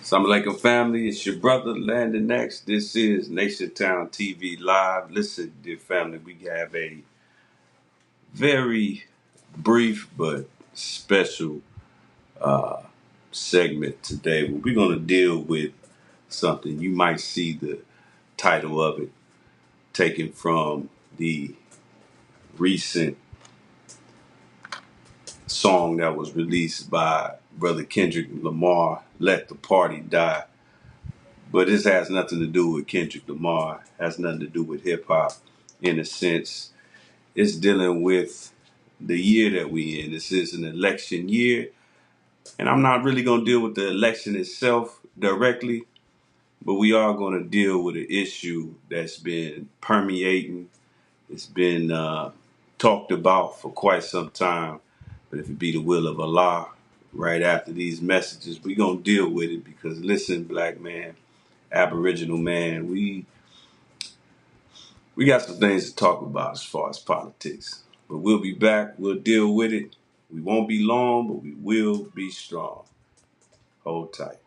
Assalamu alaikum family, it's your brother Landon Next. This is NationTown TV Live. Listen, dear family, we have a very brief but special segment today where we're going to deal with something. You might see the title of it taken from the recent song that was released by Brother Kendrick Lamar, Let the Party Die. But this has nothing to do with Kendrick Lamar, has nothing to do with hip hop in a sense. It's dealing with the year that we in. This is an election year. And I'm not really going to deal with the election itself directly, but we are going to deal with an issue that's been permeating. It's been talked about for quite some time. But if it be the will of Allah, right after these messages, we're going to deal with it because listen, black man, Aboriginal man, we got some things to talk about as far as politics. But we'll be back. We'll deal with it. We won't be long, but we will be strong. Hold tight.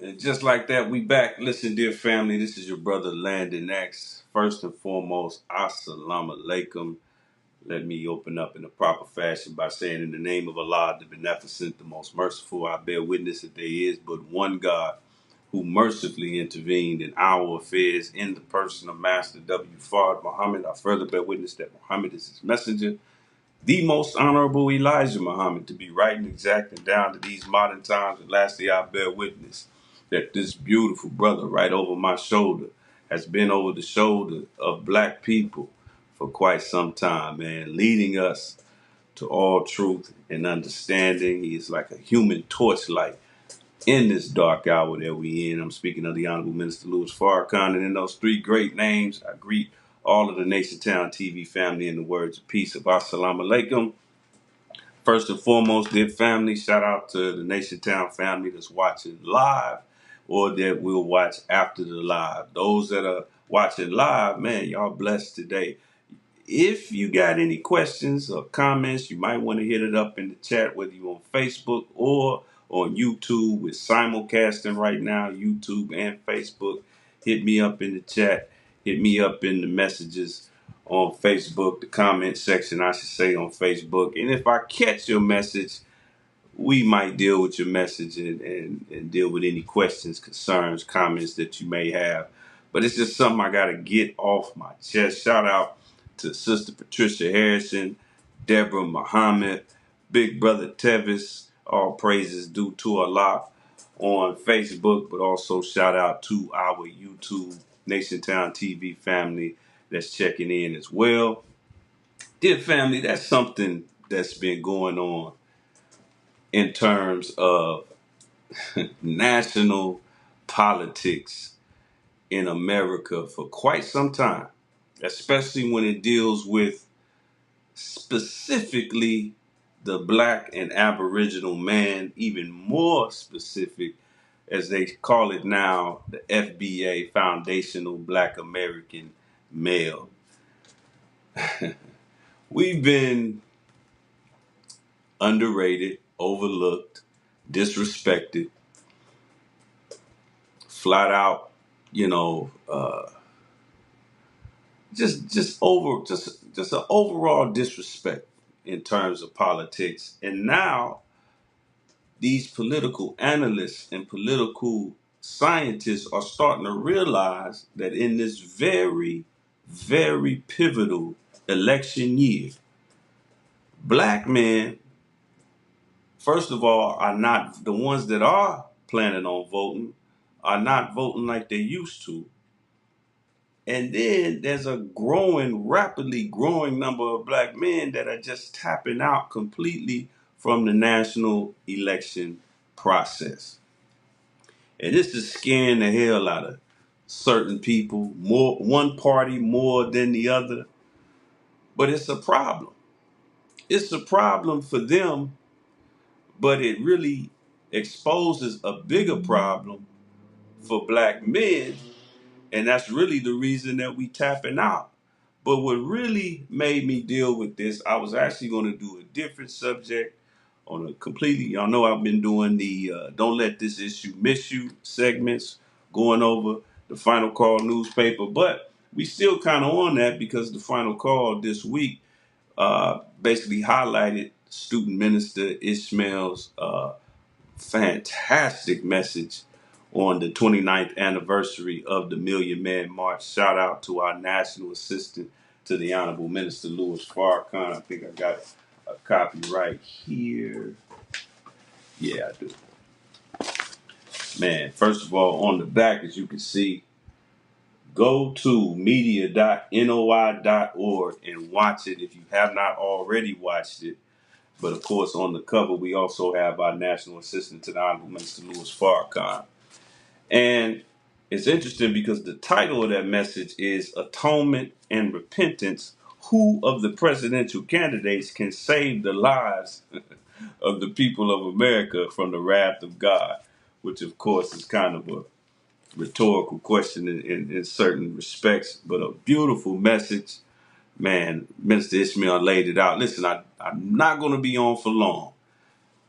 And just like that, we back. Listen, dear family, this is your brother Landon X. First and foremost, assalamu alaikum. Let me open up in a proper fashion by saying, in the name of Allah, the Beneficent, the most merciful, I bear witness that there is but one God who mercifully intervened in our affairs in the person of Master W. Fard Muhammad. I further bear witness that Muhammad is his messenger, the most honorable Elijah Muhammad, to be right and exact and down to these modern times. And lastly, I bear witness that this beautiful brother right over my shoulder has been over the shoulder of black people for quite some time, man, leading us to all truth and understanding. He is like a human torchlight in this dark hour that we in. I'm speaking of the Honorable Minister Louis Farrakhan, and in those three great names, I greet all of the NationTown TV family in the words of peace of Assalamu alaikum. First and foremost, dear family, shout out to the NationTown family that's watching live or that will watch after the live. Those that are watching live, man, y'all blessed today. If you got any questions or comments, you might want to hit it up in the chat, whether you're on Facebook or on YouTube. We're simulcasting right now, YouTube and Facebook. Hit me up in the chat. Hit me up in the messages on Facebook, the comment section, I should say, on Facebook. And if I catch your message, we might deal with your message and deal with any questions, concerns, comments that you may have. But it's just something I got to get off my chest. Shout out to Sister Patricia Harrison, Deborah Muhammad, Big Brother Tevis. All praises due to Allah on Facebook, but also shout out to our YouTube NationTown TV family that's checking in as well. Dear family, that's something that's been going on in terms of national politics in America for quite some time, especially when it deals with specifically the black and Aboriginal man, even more specific, as they call it now, the FBA, Foundational Black American Male. We've been underrated, overlooked, disrespected, flat out, just an overall disrespect in terms of politics. And now these political analysts and political scientists are starting to realize that in this very, very pivotal election year, black men, first of all, are not the ones that are planning on voting, are not voting like they used to. And then there's a rapidly growing number of black men that are just tapping out completely from the national election process. And this is scaring the hell out of certain people, more one party more than the other. But it's a problem. It's a problem for them, but it really exposes a bigger problem for black men. And that's really the reason that we tapping out. But what really made me deal with this, I was actually going to do a different subject on a completely, y'all know I've been doing the Don't Let This Issue Miss You segments, going over the Final Call newspaper. But we still kind of on that because the Final Call this week basically highlighted student minister Ishmael's fantastic message on the 29th anniversary of the Million Man March. Shout out to our national assistant to the Honorable Minister Louis Farrakhan. I think I got a copy right here. Yeah, I do. Man, first of all, on the back, as you can see, go to media.noi.org and watch it if you have not already watched it. But of course, on the cover, we also have our national assistant to the Honorable Minister Louis Farrakhan. And it's interesting because the title of that message is Atonement and Repentance. Who of the presidential candidates can save the lives of the people of America from the wrath of God? Which, of course, is kind of a rhetorical question in certain respects, but a beautiful message. Man, Minister Ishmael laid it out. Listen, I'm not going to be on for long.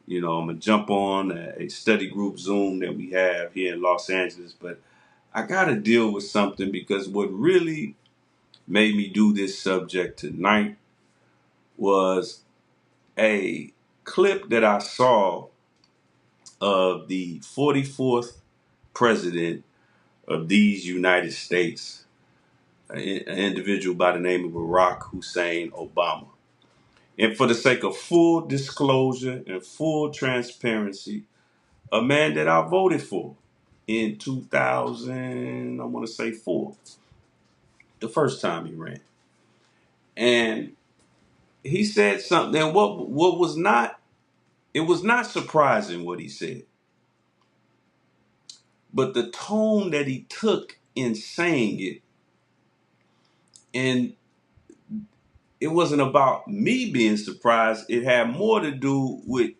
You know, I'm going to jump on a study group Zoom that we have here in Los Angeles, but I got to deal with something because what really made me do this subject tonight was a clip that I saw of the 44th president of these United States, an individual by the name of Barack Hussein Obama. And for the sake of full disclosure and full transparency, a man that I voted for in 2000, I want to say 4, the first time he ran. And he said something, and what was not, it was not surprising what he said, but the tone that he took in saying it, and it wasn't about me being surprised, it had more to do with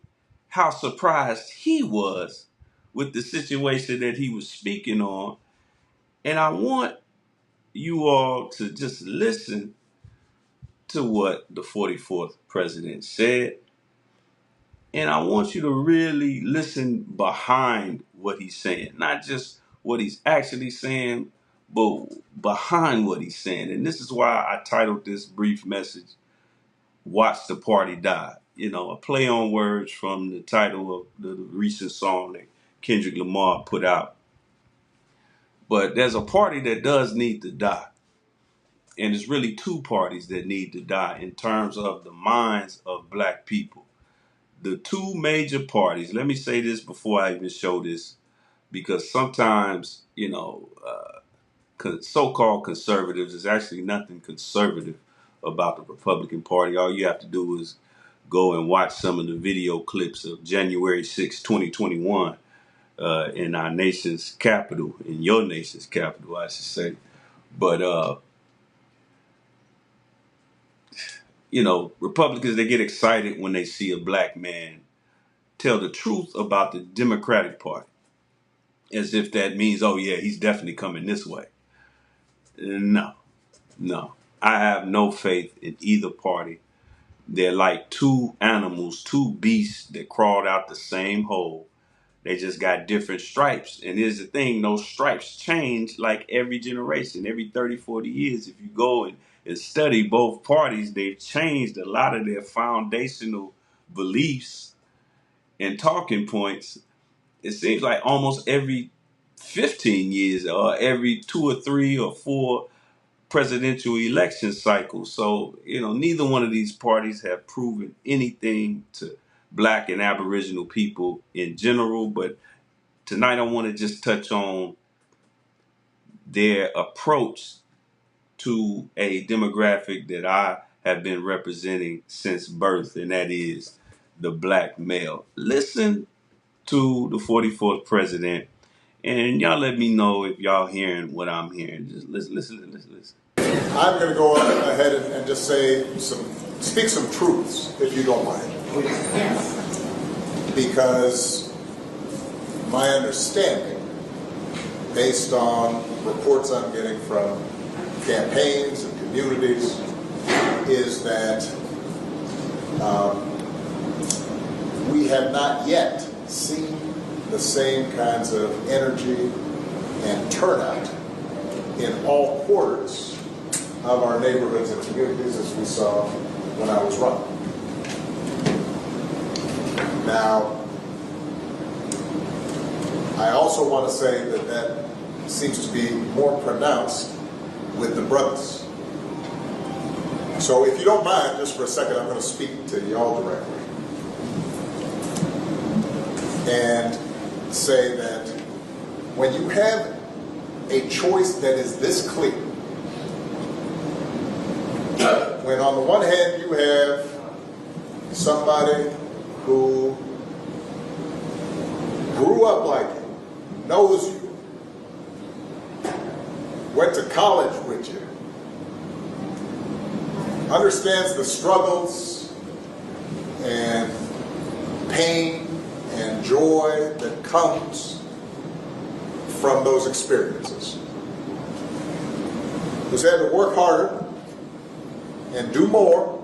how surprised he was with the situation that he was speaking on. And I want you all to just listen to what the 44th president said. And I want you to really listen behind what he's saying, not just what he's actually saying, but behind what he's saying. And this is why I titled this brief message, Watch the Party Die. You know, a play on words from the title of the recent song that Kendrick Lamar put out. But there's a party that does need to die. And it's really two parties that need to die in terms of the minds of black people. The two major parties, let me say this before I even show this, because sometimes, you know, so-called conservatives, there's actually nothing conservative about the Republican Party. All you have to do is go and watch some of the video clips of January 6, 2021 in our nation's capital, in your nation's capital, I should say. But, you know, Republicans, they get excited when they see a black man tell the truth about the Democratic Party, as if that means, oh yeah, he's definitely coming this way. No, no. I have no faith in either party. They're like two animals, two beasts that crawled out the same hole. They just got different stripes. And here's the thing, those stripes change like every generation, every 30, 40 years. If you go and study both parties, they've changed a lot of their foundational beliefs and talking points. It seems like almost every 15 years or every 2 or 3 or 4 presidential election cycles. So, neither one of these parties have proven anything to black and aboriginal people in general. But tonight I want to just touch on their approach to a demographic that I have been representing since birth, and that is the black male. Listen to the 44th president, and y'all let me know if y'all hearing what I'm hearing. Just listen. I'm going to go ahead and just speak some truths, if you don't mind. Yes. Because my understanding, based on reports I'm getting from campaigns and communities, is that we have not yet seen the same kinds of energy and turnout in all quarters of our neighborhoods and communities as we saw when I was running. Now, I also want to say that seems to be more pronounced with the brothers. So if you don't mind, just for a second, I'm going to speak to y'all directly and say that when you have a choice that is this clear, when on the one hand you have somebody who grew up like you, knows you, went to college with you, understands the struggles and pain and joy that comes from those experiences, who's had to work harder and do more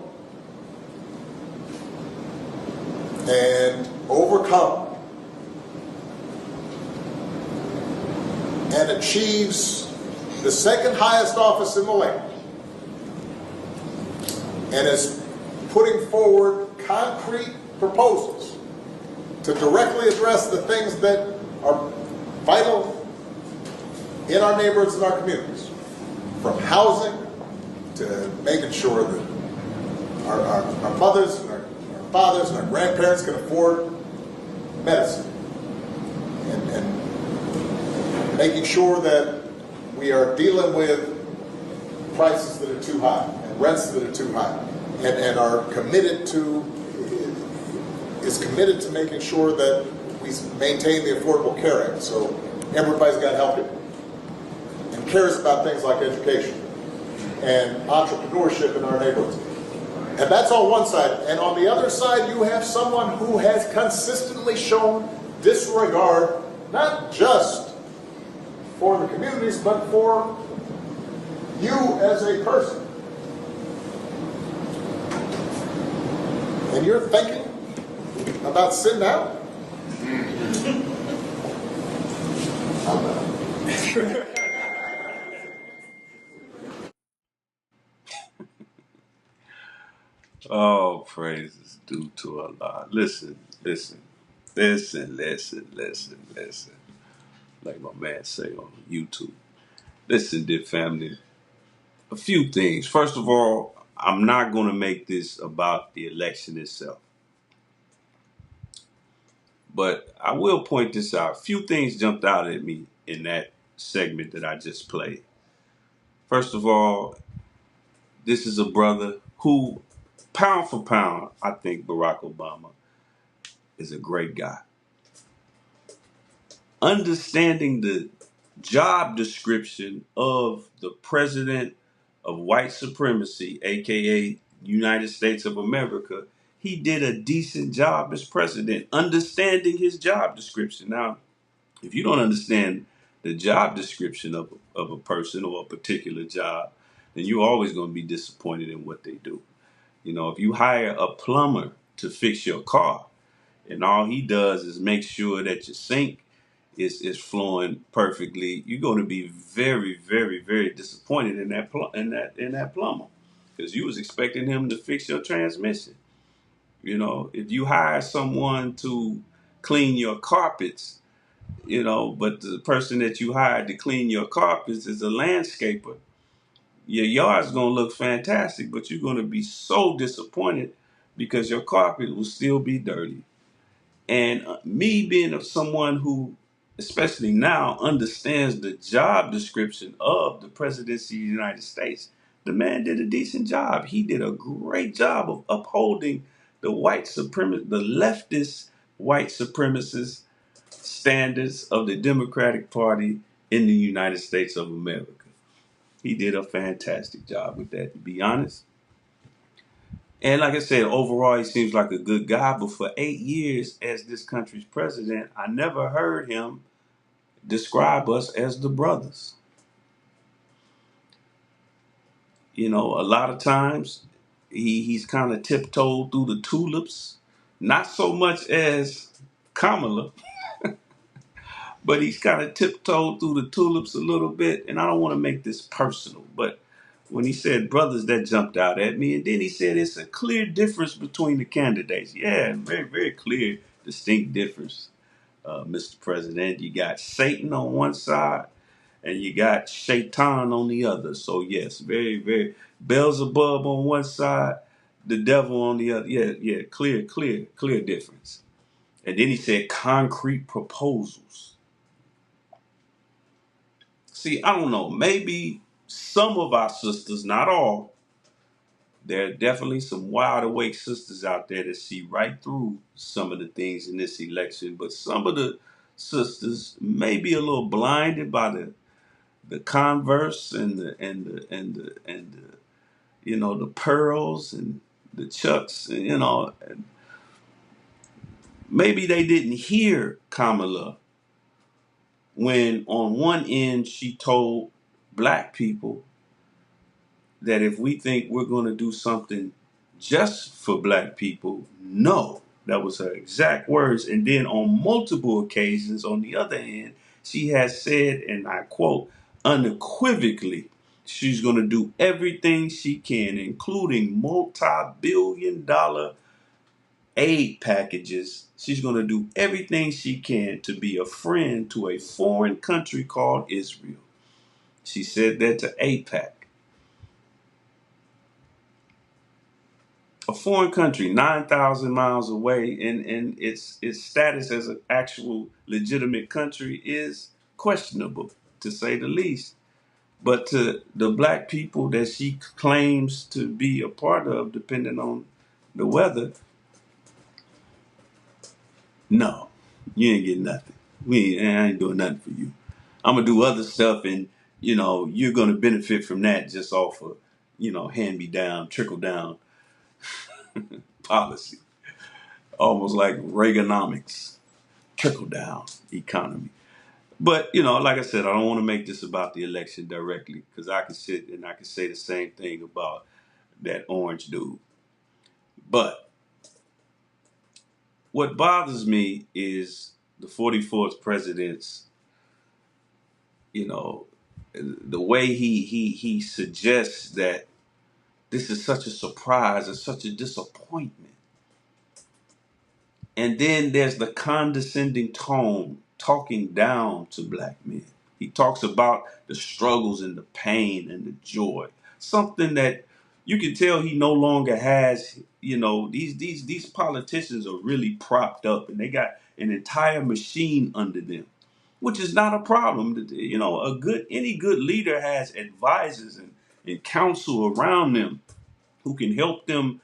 and overcome and achieves the second highest office in the land and is putting forward concrete proposals to directly address the things that are vital in our neighborhoods and our communities, from housing to making sure that our mothers and our fathers and our grandparents can afford medicine, and making sure that we are dealing with prices that are too high and rents that are too high, and are committed to making sure that we maintain the Affordable Care Act, so everybody's got health care, and cares about things like education and entrepreneurship in our neighborhoods. And that's on one side. And on the other side, you have someone who has consistently shown disregard, not just for the communities, but for you as a person. And you're thinking about sitting out? I'm not. Oh, praises due to Allah. Listen. Like my man say on YouTube. Listen, dear family. A few things. First of all, I'm not going to make this about the election itself. But I will point this out. A few things jumped out at me in that segment that I just played. First of all, this is a brother who, pound for pound, I think Barack Obama is a great guy. Understanding the job description of the president of white supremacy, aka United States of America, he did a decent job as president, understanding his job description. Now, if you don't understand the job description of a person or a particular job, then you're always going to be disappointed in what they do. If you hire a plumber to fix your car, and all he does is make sure that your sink is flowing perfectly, you're going to be very, very, very disappointed in that plumber, because you was expecting him to fix your transmission. If you hire someone to clean your carpets, but the person that you hired to clean your carpets is a landscaper, your yard's going to look fantastic, but you're going to be so disappointed because your carpet will still be dirty. And me being of someone who, especially now, understands the job description of the presidency of the United States, the man did a decent job. He did a great job of upholding the the leftist white supremacist standards of the Democratic Party in the United States of America. He did a fantastic job with that, to be honest. And like I said, overall, he seems like a good guy. But for 8 years as this country's president, I never heard him describe us as the brothers. A lot of times he's kind of tiptoed through the tulips, not so much as Kamala, but he's kind of tiptoed through the tulips a little bit. And I don't want to make this personal, but when he said brothers, that jumped out at me. And then he said it's a clear difference between the candidates. Yeah, very, very clear, distinct difference, Mr. President. You got Satan on one side and you got Shaitan on the other. So, yes, very, very Beelzebub on one side, the devil on the other. Yeah, yeah, clear, clear, clear difference. And then he said concrete proposals. See, I don't know. Maybe some of our sisters, not all, there are definitely some wide awake sisters out there that see right through some of the things in this election. But some of the sisters may be a little blinded by the Converse and the pearls and the Chucks, and maybe they didn't hear Kamala when on one end she told black people that if we think we're going to do something just for black people, no. That was her exact words. And then on multiple occasions, on the other hand, she has said, and I quote, unequivocally, she's going to do everything she can, including multi-billion-dollar aid packages. She's going to do everything she can to be a friend to a foreign country called Israel. She said that to AIPAC. A foreign country 9,000 miles away, and its status as an actual legitimate country is questionable, to say the least. But to the black people that she claims to be a part of, depending on the weather, no, you ain't getting nothing. I ain't doing nothing for you. I'm gonna do other stuff, and you're gonna benefit from that just off of hand me down, trickle down policy. Almost like Reaganomics, trickle down economy. But, like I said, I don't want to make this about the election directly, because I can sit and I can say the same thing about that orange dude. But what bothers me is the 44th president's, the way he suggests that this is such a surprise and such a disappointment. And then there's the condescending tone talking down to black men. He talks about the struggles and the pain and the joy. Something that you can tell he no longer has. These politicians are really propped up and they got an entire machine under them, which is not a problem. Any good leader has advisors and counsel around them who can help them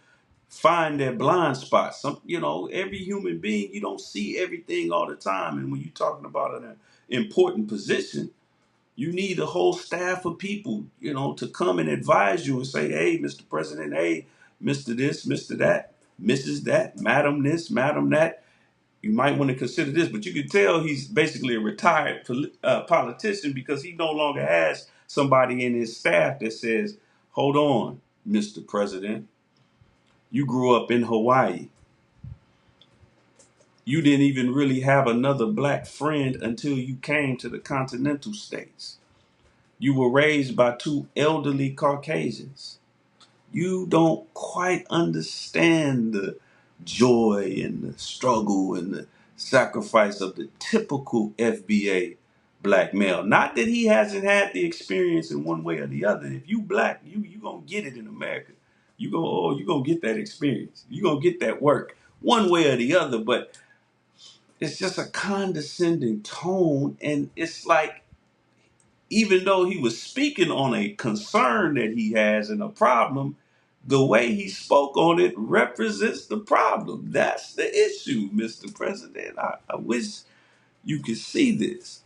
find their blind spots. Every human being, you don't see everything all the time. And when you're talking about an important position, you need a whole staff of people, to come and advise you and say, hey, Mr. President, hey, Mr. this, Mr. that, Mrs. that, Madam this, Madam that. You might want to consider this, but you can tell he's basically a retired politician, because he no longer has somebody in his staff that says, hold on, Mr. President. You grew up in Hawaii. You didn't even really have another black friend until you came to the continental states. You were raised by two elderly Caucasians. You don't quite understand the joy and the struggle and the sacrifice of the typical FBA black male. Not that he hasn't had the experience in one way or the other. If you black, you gonna get it in America. You gonna get that experience. You gonna get that work one way or the other. But it's just a condescending tone, and it's like, even though he was speaking on a concern that he has and a problem, the way he spoke on it represents the problem. That's the issue, Mr. President. I wish you could see this.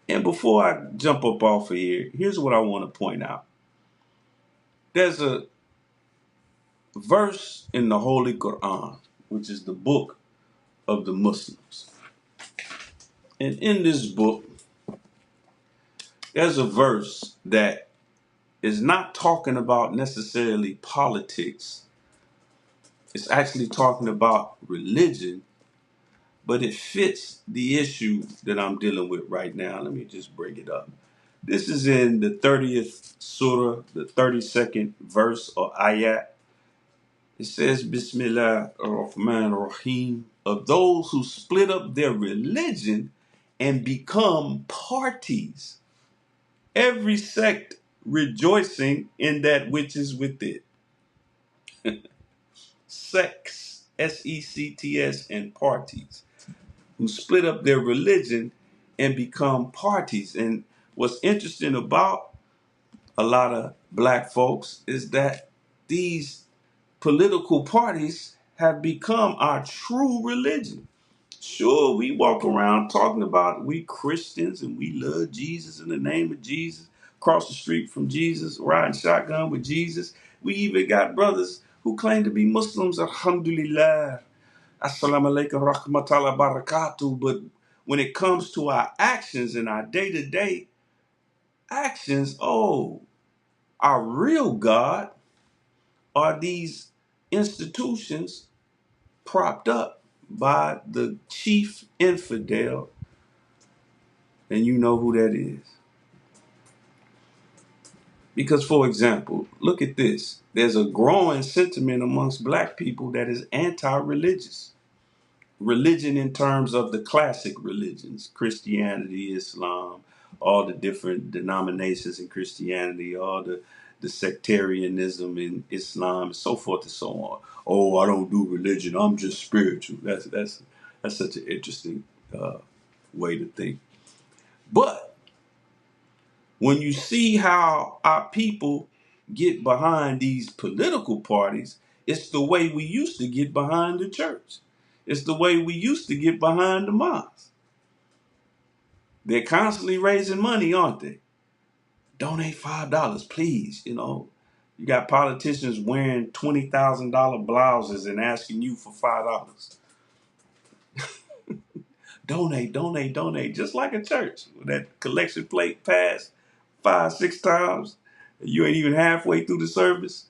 And before I jump up off of here, here's what I want to point out. There's a verse in the Holy Quran, which is the book of the Muslims. And in this book, there's a verse that is not talking about necessarily politics. It's actually talking about religion, but it fits the issue that I'm dealing with right now. Let me just bring it up. This is in the 30th surah, the 32nd verse or ayat. It says, Bismillah ar-Rahman ar-Rahim, of those who split up their religion and become parties, every sect rejoicing in that which is with it. Sects, sects, and parties, who split up their religion and become parties. And what's interesting about a lot of black folks is that these political parties have become our true religion. Sure, we walk around talking about we Christians and we love Jesus in the name of Jesus, across the street from Jesus, riding shotgun with Jesus. We even got brothers who claim to be Muslims, alhamdulillah, assalamu alaikum, rahmatullahi barakatuh. But when it comes to our actions and our day-to-day actions, oh, our real God are these institutions propped up by the chief infidel, and you know who that is. Because, for example, look at this. There's a growing sentiment amongst black people that is anti-religious. Religion in terms of the classic religions, Christianity, Islam, all the different denominations in Christianity, all the sectarianism in Islam, and so forth and so on. Oh, I don't do religion. I'm just spiritual. That's such an interesting way to think. But when you see how our people get behind these political parties, it's the way we used to get behind the church. It's the way we used to get behind the mosque. They're constantly raising money, aren't they? Donate $5, please. You know, you got politicians wearing $20,000 blouses and asking you for $5. Donate, donate, donate. Just like a church. When that collection plate passed 5, 6 times, you ain't even halfway through the service.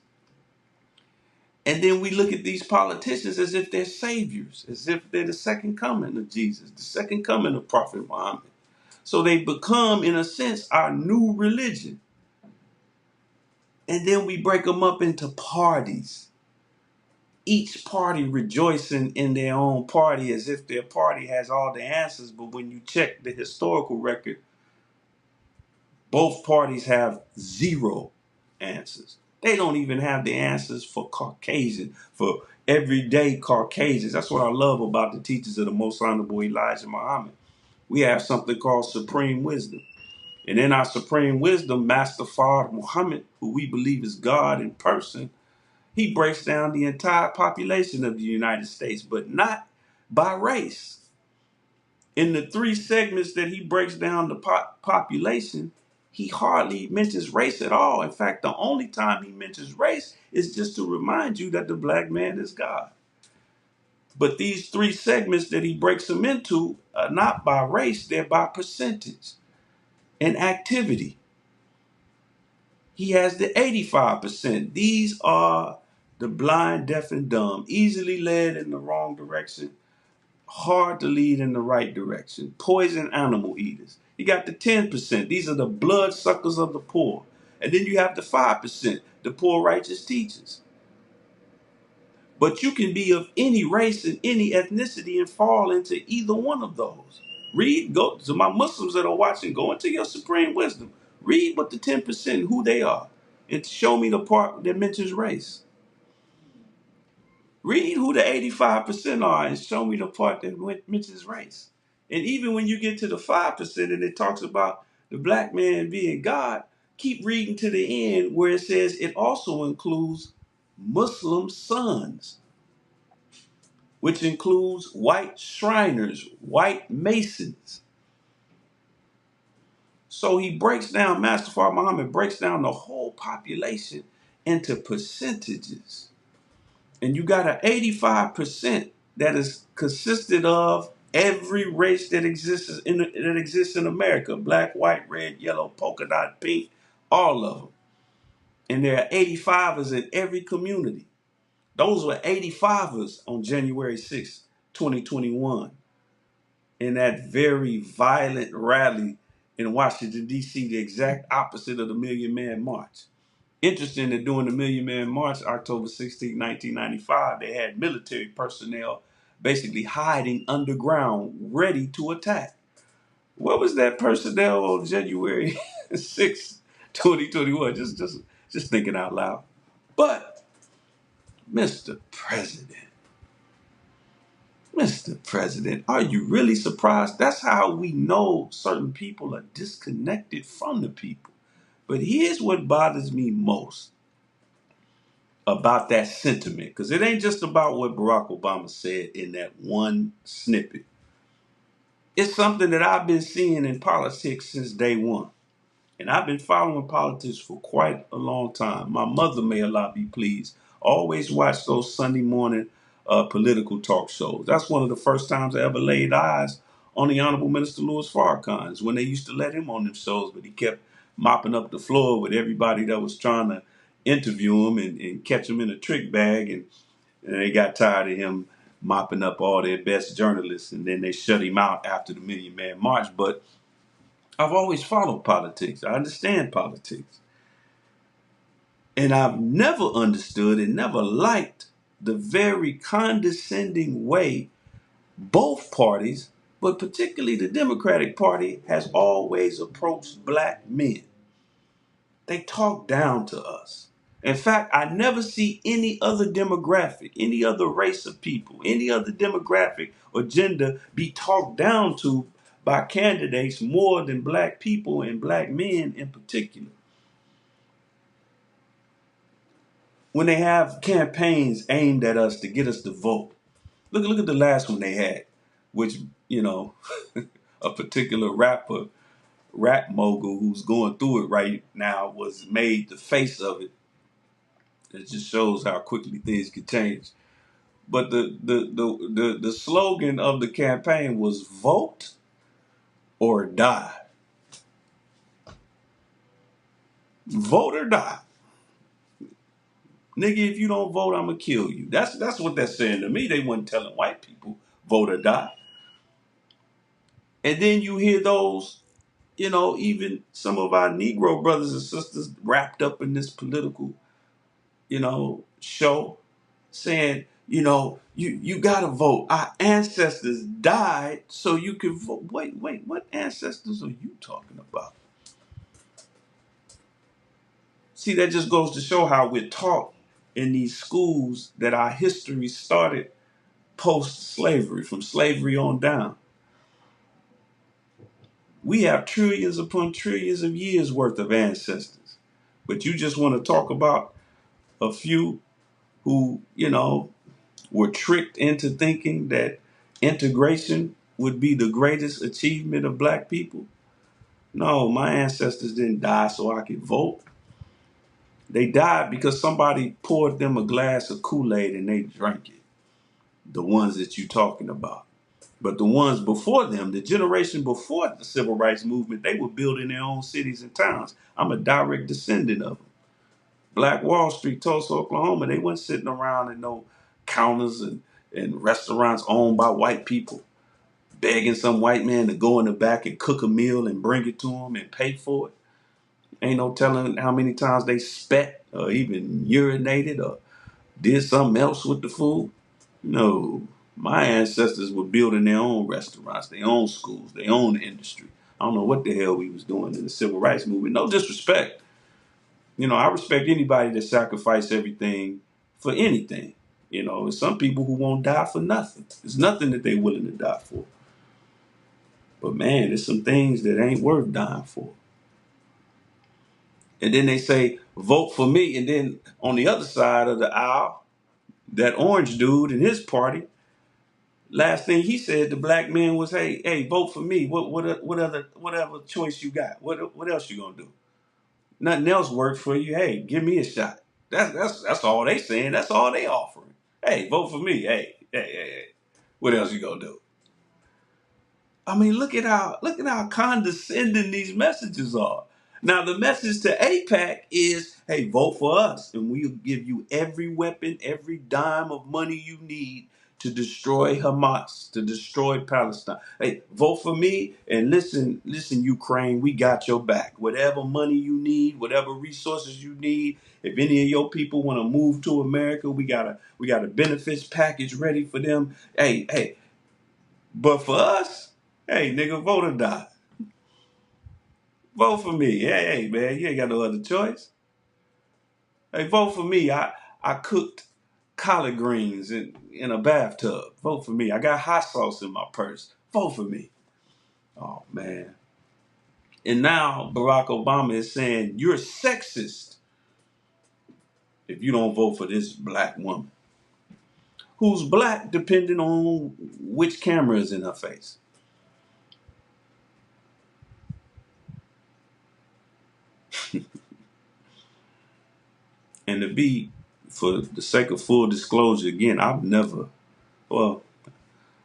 And then we look at these politicians as if they're saviors, as if they're the second coming of Jesus, the second coming of Prophet Muhammad. So they become, in a sense, our new religion. And then we break them up into parties. Each party rejoicing in their own party as if their party has all the answers. But when you check the historical record, both parties have zero answers. They don't even have the answers for Caucasian, for everyday Caucasians. That's what I love about the teachers of the Most Honorable Elijah Muhammad. We have something called supreme wisdom. And in our supreme wisdom, Master Fard Muhammad, who we believe is God in person, he breaks down the entire population of the United States, but not by race. In the 3 segments that he breaks down the population, he hardly mentions race at all. In fact, the only time he mentions race is just to remind you that the black man is God. But these 3 segments that he breaks them into are not by race, they're by percentage and activity. He has the 85%. These are the blind, deaf, and dumb, easily led in the wrong direction, hard to lead in the right direction, poison animal eaters. You got the 10%. These are the blood suckers of the poor. And then you have the 5%, the poor righteous teachers. But you can be of any race and any ethnicity and fall into either one of those. Read, go to my Muslims that are watching, go into your supreme wisdom. Read what the 10%, who they are, and show me the part that mentions race. Read who the 85% are and show me the part that mentions race. And even when you get to the 5% and it talks about the black man being God, keep reading to the end where it says it also includes Muslim sons, which includes white Shriners, white Masons. So he breaks down, Master Fard Muhammad breaks down the whole population into percentages. And you got an 85% that is consisted of every race that exists in America: black, white, red, yellow, polka dot, pink, all of them. And there are 85ers in every community. Those were 85ers on January 6, 2021, in that very violent rally in Washington, D.C., the exact opposite of the Million Man March. Interesting that during the Million Man March, October 16, 1995, they had military personnel basically hiding underground, ready to attack. What was that personnel on January 6, 2021? Just thinking out loud. But, Mr. President, Mr. President, are you really surprised? That's how we know certain people are disconnected from the people. But here's what bothers me most about that sentiment, because it ain't just about what Barack Obama said in that one snippet. It's something that I've been seeing in politics since day one. And I've been following politics for quite a long time. My mother, may Allah be pleased, always watched those Sunday morning political talk shows. That's one of the first times I ever laid eyes on the Honorable Minister Louis Farrakhan, when they used to let him on them shows, but he kept mopping up the floor with everybody that was trying to interview him and catch him in a trick bag. And they got tired of him mopping up all their best journalists, and then they shut him out after the Million Man March. But I've always followed politics. I understand politics. And I've never understood and never liked the very condescending way both parties, but particularly the Democratic Party, has always approached black men. They talk down to us. In fact, I never see any other demographic, any other race of people, any other demographic or gender be talked down to by candidates more than black people and black men in particular. When they have campaigns aimed at us to get us to vote. Look at the last one they had, which, a particular rap mogul who's going through it right now was made the face of it. It just shows how quickly things can change. But the slogan of the campaign was vote or die. Vote or die. Nigga, if you don't vote, I'm gonna kill you. That's what they're saying to me. They weren't telling white people vote or die. And then you hear those, even some of our Negro brothers and sisters wrapped up in this political, show, saying, you gotta vote. Our ancestors died so you can vote. Wait, what ancestors are you talking about? See, that just goes to show how we're taught in these schools that our history started post-slavery, from slavery on down. We have trillions upon trillions of years worth of ancestors. But you just want to talk about a few who, were tricked into thinking that integration would be the greatest achievement of black people. No, my ancestors didn't die so I could vote. They died because somebody poured them a glass of Kool-Aid and they drank it. The ones that you're talking about. But the ones before them, the generation before the civil rights movement, they were building their own cities and towns. I'm a direct descendant of them. Black Wall Street, Tulsa, Oklahoma, they weren't sitting around in no counters and and restaurants owned by white people, begging some white man to go in the back and cook a meal and bring it to them and pay for it. Ain't no telling how many times they spat or even urinated or did something else with the food. No, my ancestors were building their own restaurants, their own schools, their own industry. I don't know what the hell we was doing in the civil rights movement. No disrespect. I respect anybody that sacrifice everything for anything. There's some people who won't die for nothing. There's nothing that they're willing to die for. But man, there's some things that ain't worth dying for. And then they say, vote for me. And then on the other side of the aisle, that orange dude and his party, last thing he said to black men was, hey, vote for me. Whatever choice you got. What else you gonna do? Nothing else worked for you. Hey, give me a shot. That's all they saying. That's all they offering. Hey, vote for me. Hey. What else you gonna do? I mean, look at how condescending these messages are. Now, the message to AIPAC is, hey, vote for us, and we'll give you every weapon, every dime of money you need to destroy Hamas, to destroy Palestine. Hey, vote for me, and listen, Ukraine, we got your back. Whatever money you need, whatever resources you need, if any of your people want to move to America, we got a benefits package ready for them. Hey, but for us, hey, nigga, vote or die. Vote for me. Hey, man, you ain't got no other choice. Hey, vote for me. I cooked collard greens in a bathtub. Vote for me. I got hot sauce in my purse. Vote for me. Oh, man. And now Barack Obama is saying you're sexist if you don't vote for this black woman. Who's black depending on which camera is in her face. And to be, for the sake of full disclosure, again, well,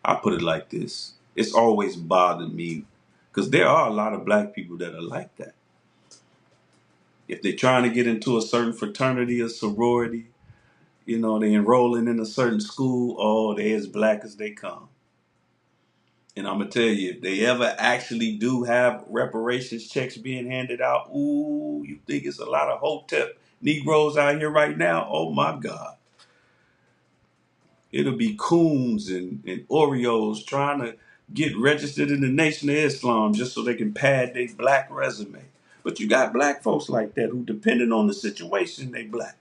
I put it like this. It's always bothered me because there are a lot of black people that are like that. If they're trying to get into a certain fraternity or sorority, they enrolling in a certain school, oh, they're as black as they come. And I'm going to tell you, if they ever actually do have reparations checks being handed out, ooh, you think it's a lot of Hotep Negroes out here right now? Oh, my God. It'll be coons and Oreos trying to get registered in the Nation of Islam just so they can pad their black resume. But you got black folks like that who, depending on the situation, they black.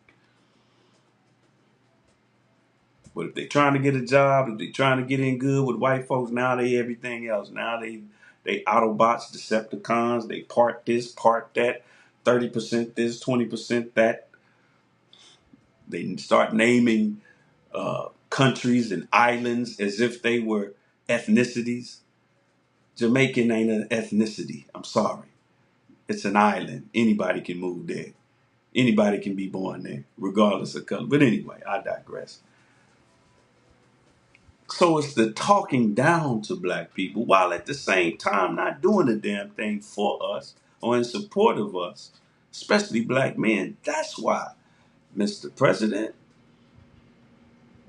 But if they trying to get a job, if they trying to get in good with white folks, now they everything else. Now they Autobots, Decepticons, they part this, part that, 30% this, 20% that. They start naming countries and islands as if they were ethnicities. Jamaican ain't an ethnicity. I'm sorry. It's an island. Anybody can move there. Anybody can be born there, regardless of color. But anyway, I digress. So it's the talking down to black people while at the same time not doing a damn thing for us or in support of us, especially black men. That's why, Mr. President,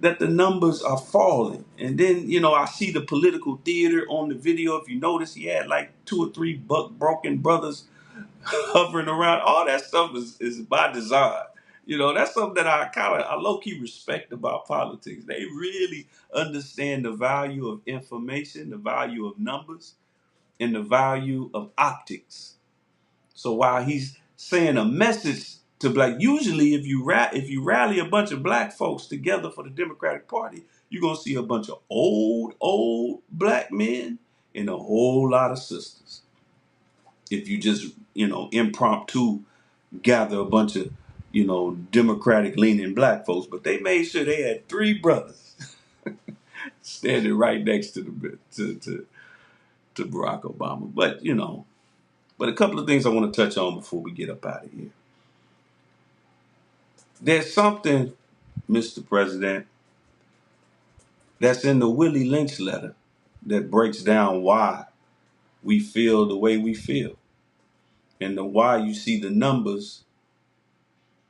that the numbers are falling. And then, I see the political theater on the video. If you notice, he had like 2 or 3 broken brothers hovering around. All that stuff is by design. That's something that I low-key respect about politics. They really understand the value of information, the value of numbers, and the value of optics. So while he's saying a message to black, usually if you rally a bunch of black folks together for the Democratic Party, you're gonna see a bunch of old black men and a whole lot of sisters. If you just impromptu gather a bunch of Democratic leaning black folks, but they made sure they had 3 brothers standing right next to to Barack Obama. But a couple of things I want to touch on before we get up out of here. There's something, Mr. President, that's in the Willie Lynch letter that breaks down why we feel the way we feel and why you see the numbers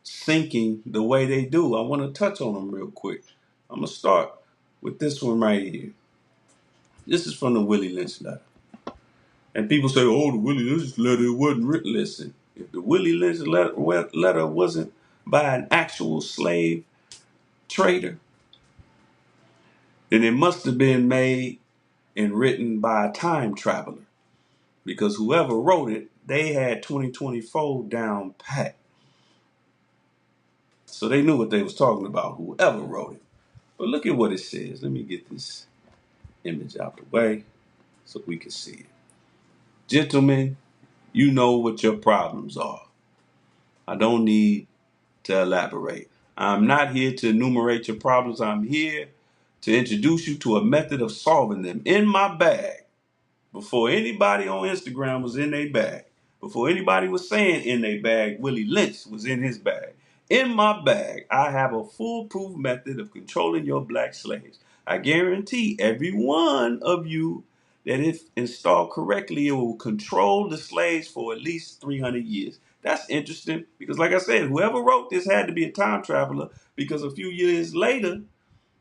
sinking the way they do. I want to touch on them real quick. I'm going to start with this one right here. This is from the Willie Lynch letter. And people say, oh, the Willie Lynch letter wasn't written. Listen, if the Willie Lynch letter wasn't by an actual slave trader, then it must have been made and written by a time traveler. Because whoever wrote it, they had 2024 down pat. So they knew what they was talking about, whoever wrote it. But look at what it says. Let me get this image out the way so we can see it. Gentlemen, you know what your problems are. I don't need to elaborate. I'm not here to enumerate your problems. I'm here to introduce you to a method of solving them. In my bag, before anybody on Instagram was in their bag, before anybody was saying in their bag, Willie Lynch was in his bag. In my bag, I have a foolproof method of controlling your black slaves. I guarantee every one of you that if installed correctly, it will control the slaves for at least 300 years. That's interesting because, like I said, whoever wrote this had to be a time traveler because a few years later,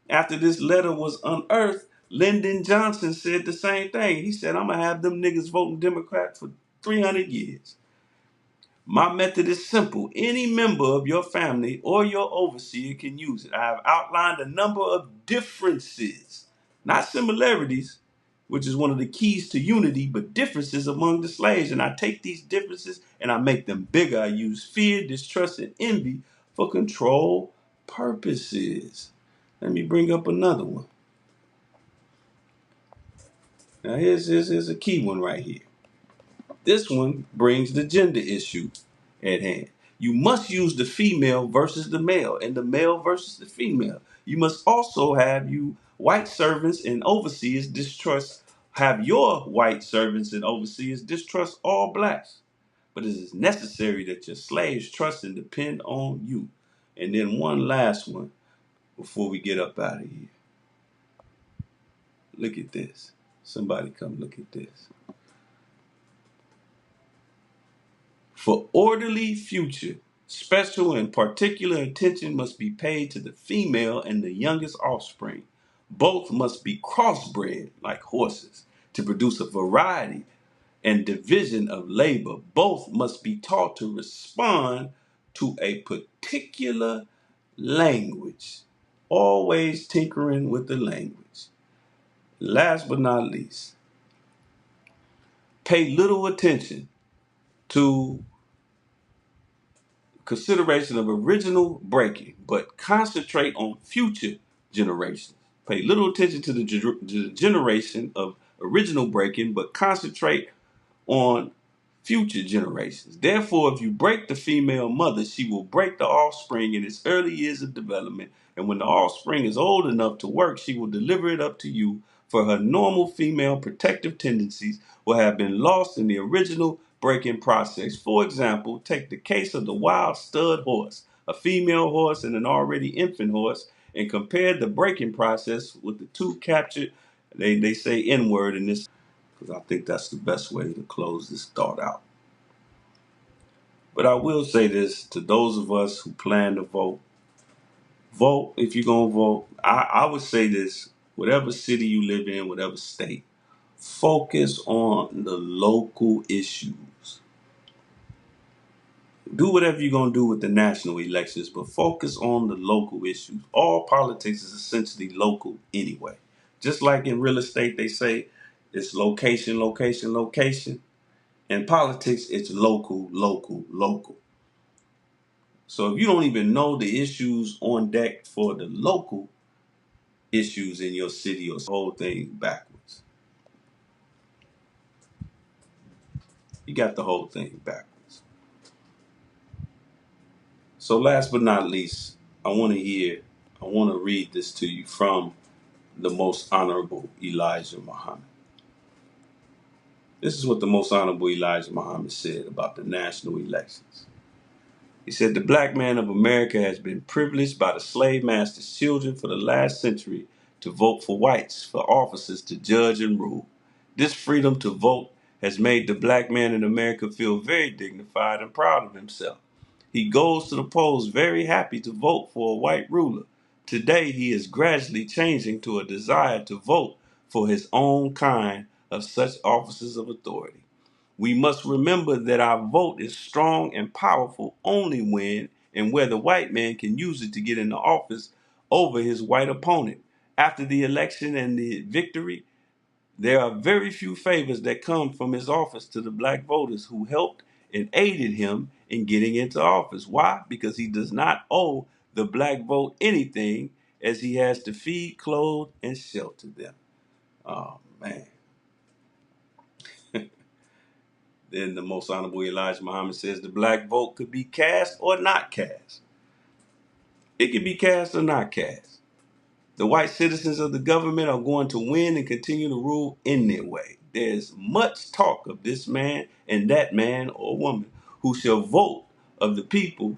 after this letter was unearthed, Lyndon Johnson said the same thing. He said, I'm going to have them niggas voting Democrat for 300 years. My method is simple. Any member of your family or your overseer can use it. I have outlined a number of differences, not similarities, which is one of the keys to unity, but differences among the slaves. And I take these differences and I make them bigger. I use fear, distrust, and envy for control purposes. Let me bring up another one. Now here's a key one right here. This one brings the gender issue at hand. You must use the female versus the male and the male versus the female. You must also have you white servants and overseers have your white servants and overseers distrust all blacks. But it is necessary that your slaves trust and depend on you. And then one last one before we get up out of here. Look at this. Somebody come look at this. For orderly future, special and particular attention must be paid to the female and the youngest offspring. Both must be crossbred like horses to produce a variety and division of labor. Both must be taught to respond to a particular language, always tinkering with the language. Last but not least, pay little attention to consideration of original breaking, but concentrate on future generations. Pay little attention to the generation of original breaking, but concentrate on future generations. Therefore, if you break the female mother, she will break the offspring in its early years of development. And when the offspring is old enough to work, she will deliver it up to you, for her normal female protective tendencies will have been lost in the original breaking process. For example, take the case of the wild stud horse, a female horse and an already infant horse, and compare the breaking process with the two captured, they say N-word in this, because I think that's the best way to close this thought out. But I will say this to those of us who plan to vote. Vote if you're going to vote. I would say this, whatever city you live in, whatever state, focus on the local issues. Do whatever you're going to do with the national elections, but focus on the local issues. All politics is essentially local anyway. Just like in real estate, they say it's location, location, location. In politics, it's local, local, local. So if you don't even know the issues on deck for the local issues in your city, or the whole thing backwards. You got the whole thing backwards. So last but not least, I want to read this to you from the Most Honorable Elijah Muhammad. This is what the Most Honorable Elijah Muhammad said about the national elections. He said, the black man of America has been privileged by the slave master's children for the last century to vote for whites for offices to judge and rule. This freedom to vote has made the black man in America feel very dignified and proud of himself. He goes to the polls very happy to vote for a white ruler, Today, he is gradually changing to a desire to vote for his own kind of such offices of authority. We must remember that our vote is strong and powerful only when and where the white man can use it to get into office over his white opponent. After the election and the victory, there are very few favors that come from his office to the black voters who helped and aided him in getting into office. Why? Because he does not owe the black vote anything, as he has to feed, clothe, and shelter them. Oh, man. Then the most honorable Elijah Muhammad says the black vote could be cast or not cast. It could be cast or not cast. The white citizens of the government are going to win and continue to rule in their way. There's much talk of this man and that man or woman who shall vote of the people,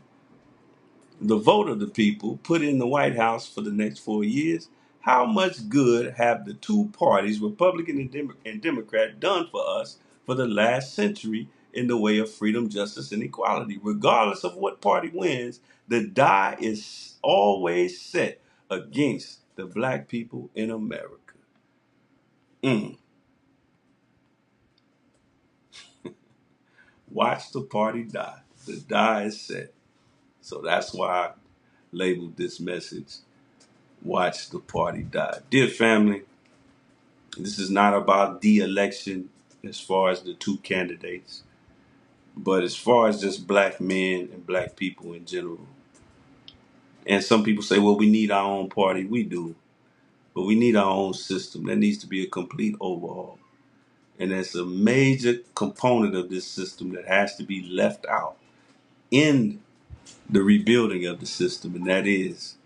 the vote of the people, put in the White House for the next 4 years. How much good have the two parties, Republican and Democrat, done for us for the last century in the way of freedom, justice, and equality? Regardless of what party wins, the die is always set against the black people in America. Mm. Watch the party die. The die is set. So that's why I labeled this message, Watch the Party Die. Dear family, this is not about the election as far as the two candidates, but as far as just black men and black people in general. And some people say, well, we need our own party. We do. But we need our own system. There needs to be a complete overhaul. And there's a major component of this system that has to be left out in the rebuilding of the system, and that is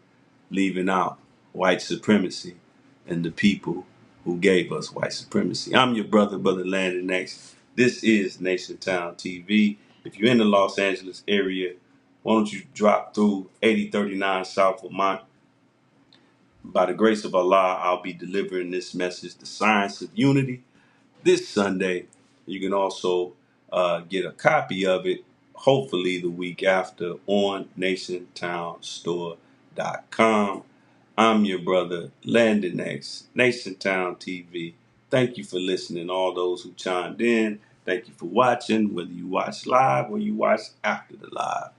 leaving out white supremacy and the people who gave us white supremacy. I'm your brother, Brother Landon X. This is NationTown TV. If you're in the Los Angeles area, why don't you drop through 8039 South Vermont? By the grace of Allah, I'll be delivering this message, The Science of Unity, this Sunday. You can also get a copy of it, hopefully the week after, on NationTownStore.com. I'm your brother, Landon X, NationTown TV. Thank you for listening, all those who chimed in. Thank you for watching, whether you watch live or you watch after the live.